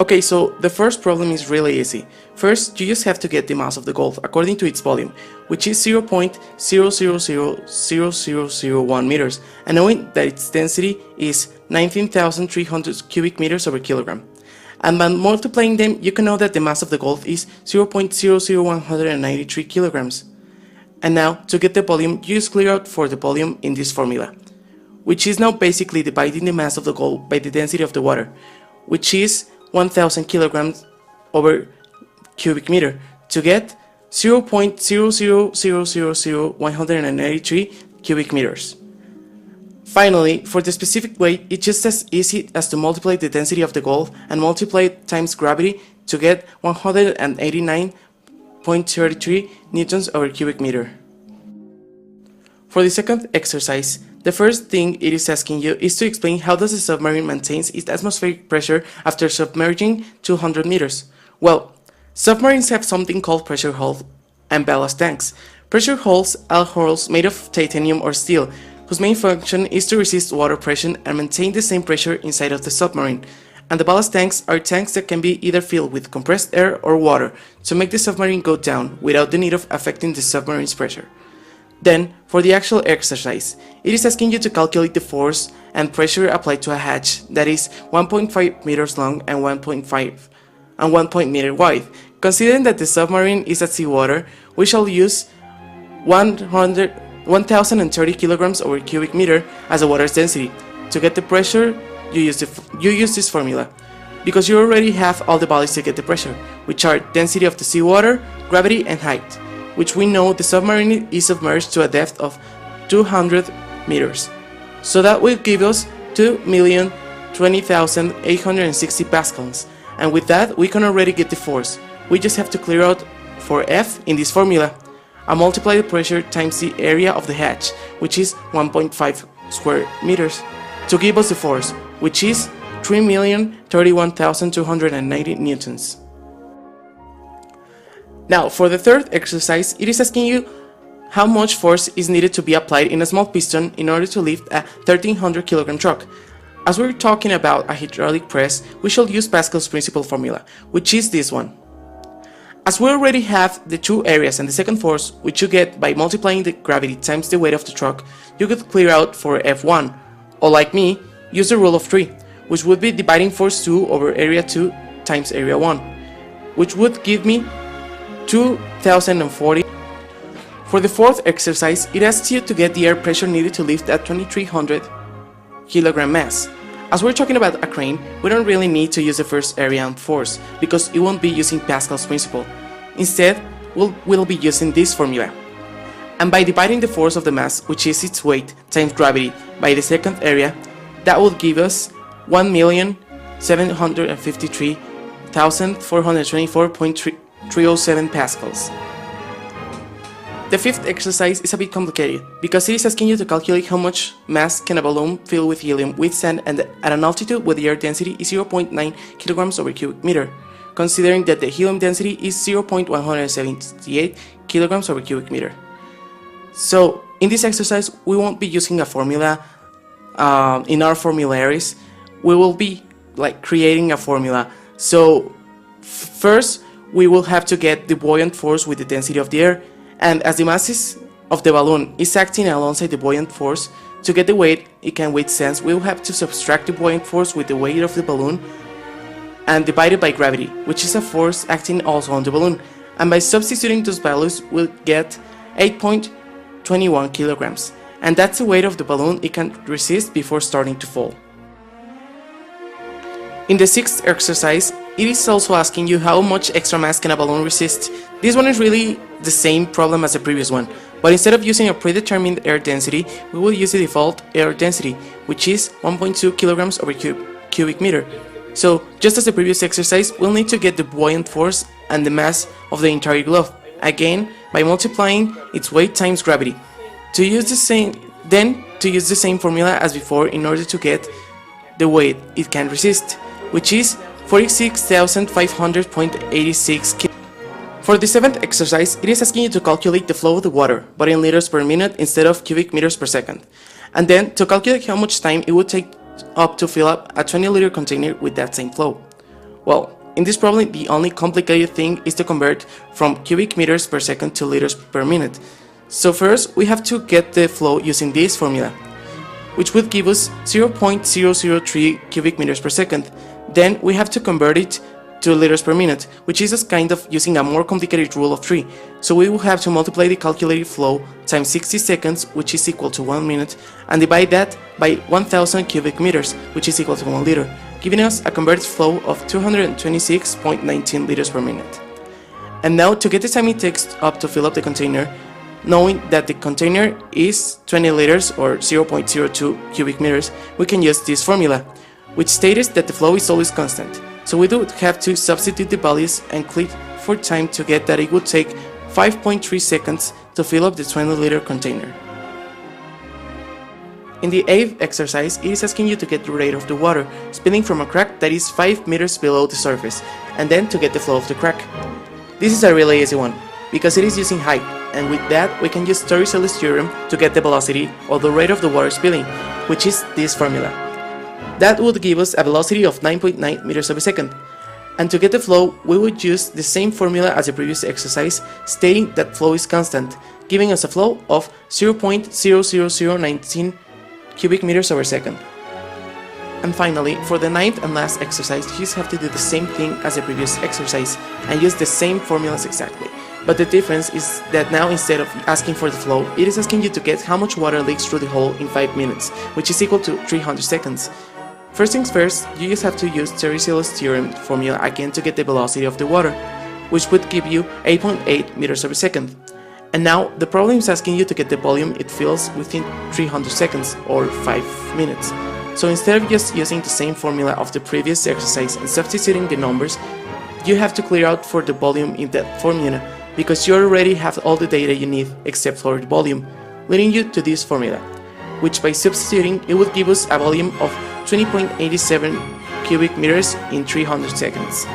Okay, so the first problem is really easy. First, you just have to get the mass of the gold according to its volume, which is 0.000001 meters, and knowing that its density is 19,300 cubic meters over kilogram. And by multiplying them, you can know that the mass of the gold is 0.00193 kilograms. And now, to get the volume, you just clear out for the volume in this formula, which is now basically dividing the mass of the gold by the density of the water, which is 1000 kilograms over cubic meter, to get 0.0000183 cubic meters. Finally, for the specific weight, it's just as easy as to multiply the density of the gold and multiply it times gravity to get 189.33 newtons over cubic meter. For the second exercise, the first thing it is asking you is to explain how does a submarine maintains its atmospheric pressure after submerging 200 meters. Well, submarines have something called pressure hulls and ballast tanks. Pressure hulls are hulls made of titanium or steel, whose main function is to resist water pressure and maintain the same pressure inside of the submarine. And the ballast tanks are tanks that can be either filled with compressed air or water to make the submarine go down without the need of affecting the submarine's pressure. Then, for the actual exercise, it is asking you to calculate the force and pressure applied to a hatch that is 1.5 meters long and 1 meter wide. Considering that the submarine is at seawater, we shall use 1030 kilograms over cubic meter as the water's density. To get the pressure, you use this formula, because you already have all the values to get the pressure, which are density of the seawater, gravity, and height, which we know the submarine is submerged to a depth of 200 meters. So that will give us 2,020,860 pascals, and with that we can already get the force. We just have to clear out for F in this formula and multiply the pressure times the area of the hatch, which is 1.5 square meters, to give us the force, which is 3,031,290 newtons. Now, for the third exercise, it is asking you how much force is needed to be applied in a small piston in order to lift a 1300 kilogram truck. As we're talking about a hydraulic press, we shall use Pascal's principle formula, which is this one. As we already have the two areas and the second force, which you get by multiplying the gravity times the weight of the truck, you could clear out for F1, or like me, use the rule of 3, which would be dividing force 2 over area 2 times area 1, which would give me 2040. For the fourth exercise, it asks you to get the air pressure needed to lift that 2300 kilogram mass. As we're talking about a crane, we don't really need to use the first area and force, because it won't be using Pascal's principle. Instead, we'll be using this formula. And by dividing the force of the mass, which is its weight times gravity, by the second area, that will give us 1,753,424.307 pascals. The fifth exercise is a bit complicated, because it is asking you to calculate how much mass can a balloon filled with helium withstand at an altitude where the air density is 0.9 kilograms over cubic meter, considering that the helium density is 0.178 kilograms over cubic meter. So, in this exercise, we won't be using a formula in our formularies. We will be creating a formula. So, first, we will have to get the buoyant force with the density of the air, and as the masses of the balloon is acting alongside the buoyant force, to get the weight it can withstand, we will have to subtract the buoyant force with the weight of the balloon and divide it by gravity, which is a force acting also on the balloon, and by substituting those values we'll get 8.21 kilograms, and that's the weight of the balloon it can resist before starting to fall. In the sixth exercise, it is also asking you how much extra mass can a balloon resist. This one is really the same problem as the previous one, but instead of using a predetermined air density, we will use the default air density, which is 1.2 kilograms over cubic meter. So, just as the previous exercise, we'll need to get the buoyant force and the mass of the entire globe, again by multiplying its weight times gravity. To use the same formula as before in order to get the weight it can resist, which is 46,500.86 kg. For the seventh exercise, it is asking you to calculate the flow of the water, but in liters per minute instead of cubic meters per second, and then to calculate how much time it would take up to fill up a 20-liter container with that same flow. Well, in this problem, the only complicated thing is to convert from cubic meters per second to liters per minute. So first, we have to get the flow using this formula, which would give us 0.003 cubic meters per second. Then we have to convert it to liters per minute, which is kind of using a more complicated rule of 3. So we will have to multiply the calculated flow times 60 seconds, which is equal to 1 minute, and divide that by 1000 cubic meters, which is equal to 1 liter, giving us a converted flow of 226.19 liters per minute. And now to get the time it takes up to fill up the container, knowing that the container is 20 liters or 0.02 cubic meters, we can use this formula, which states that the flow is always constant. So we do have to substitute the values and click for time to get that it would take 5.3 seconds to fill up the 20 liter container. In the 8th exercise, it is asking you to get the rate of the water spilling from a crack that is 5 meters below the surface, and then to get the flow of the crack. This is a really easy one, because it is using height, and with that we can use Torricelli's theorem to get the velocity or the rate of the water spilling, which is this formula. That would give us a velocity of 9.9 meters per second. And to get the flow, we would use the same formula as the previous exercise, stating that flow is constant, giving us a flow of 0.00019 cubic meters per second. And finally, for the 9th and last exercise, you just have to do the same thing as the previous exercise and use the same formulas exactly. But the difference is that now instead of asking for the flow, it is asking you to get how much water leaks through the hole in 5 minutes, which is equal to 300 seconds. First things first, you just have to use Torricelli's theorem formula again to get the velocity of the water, which would give you 8.8 meters per second. And now the problem is asking you to get the volume it fills within 300 seconds or 5 minutes. So instead of just using the same formula of the previous exercise and substituting the numbers, you have to clear out for the volume in that formula, because you already have all the data you need except for the volume, leading you to this formula, which by substituting it would give us a volume of 20.87 cubic meters in 300 seconds.